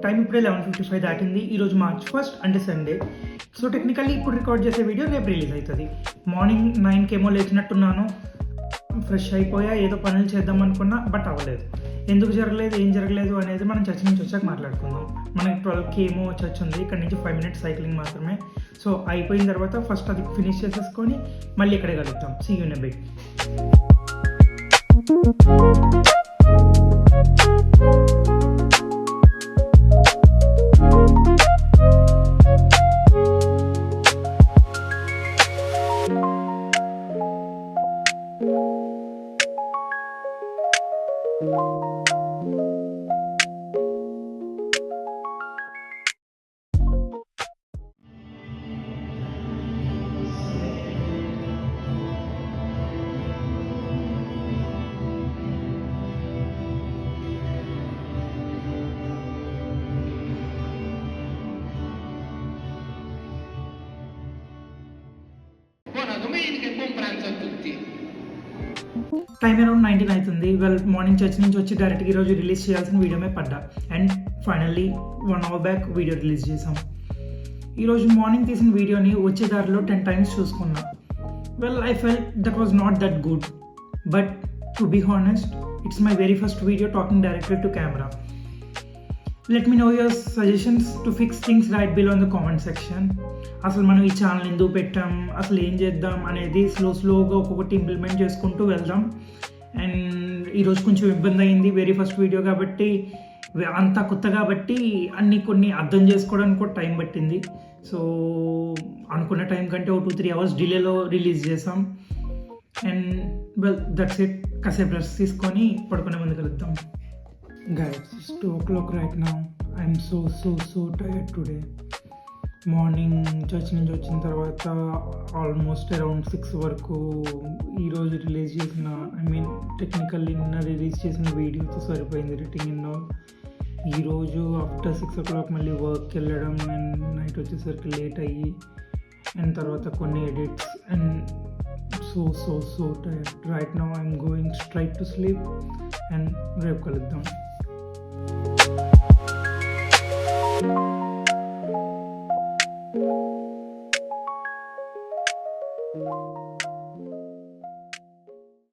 Time ఇప్పుడే 11:55 దాటింది. ఈరోజు మార్చ్ 1 అంటే సండే. సో టెక్నికల్లీ ఇప్పుడు రికార్డ్ చేసే వీడియో రేపు రిలీజ్ అవుతుంది. మార్నింగ్ 9 లేచినట్టున్నాను, ఫ్రెష్ అయిపోయా, ఏదో పనులు చేద్దాం అనుకున్నా, బట్ అవ్వలేదు. ఎందుకు జరగలేదు, ఏం జరగలేదు అనేది మనం చర్చ నుంచి వచ్చాక మాట్లాడుకుందాం. మనకి 12కి చర్చ్ ఉంది, ఇక్కడ నుంచి 5 minutes సైక్లింగ్ మాత్రమే. సో అయిపోయిన తర్వాత ఫస్ట్ అది ఫినిష్ చేసేసుకొని మళ్ళీ ఇక్కడే కలుగుతాం. See you in a bit. Buona domenica e buon pranzo a tutti. Time around 19 అవుతుంది. మార్నింగ్ చర్చ్ నుంచి వచ్చి డైరెక్ట్గా ఈరోజు రిలీజ్ చేయాల్సిన వీడియోమే పడ్డా. And finally 1 hour back video release చేసాం. ఈరోజు మార్నింగ్ తీసిన వీడియోని వచ్చే దారిలో 10 times చూసుకున్నా. I felt that was not that good. But to be honest, it's my very first video talking directly to camera. Let me know your suggestions to fix things right below in the comment section. అసలు మనం ఈ channel ఎందుకు పెట్టాం, అసలు ఏం చేద్దాం అనేది స్లోగా ఒక్కొక్కటి ఇంప్లిమెంట్ చేసుకుంటూ వెళ్దాం. అండ్ ఈరోజు కొంచెం ఇబ్బంది అయింది, వెరీ ఫస్ట్ వీడియో కాబట్టి, అంతా కొత్త కాబట్టి కొన్ని అర్థం చేసుకోవడానికి కూడా టైం పట్టింది. సో అనుకున్న టైం కంటే 2-3 hours డిలేలో రిలీజ్ చేసాం. And that's it. కాసేపు రెస్ట్ తీసుకొని పడుకునే ముందు కలుద్దాం. Guys, it's 2 o'clock right now. I'm so tired today. Morning church నుంచి వచ్చిన తర్వాత ఆల్మోస్ట్ అరౌండ్ 6 వరకు ఈరోజు రిలీజ్ చేసిన, టెక్నికల్లీ నిన్న రిలీజ్ చేసిన వీడియోతో సరిపోయింది ఎడిటింగ్ అండ్ ఆల్. ఈరోజు ఆఫ్టర్ 6 o'clock మళ్ళీ వర్క్కి వెళ్ళడం అండ్ నైట్ వచ్చేసరికి లేట్ అయ్యి, అండ్ తర్వాత కొన్ని edits and so tired. Right now I'm going straight to sleep and రేపు కలుద్దాం.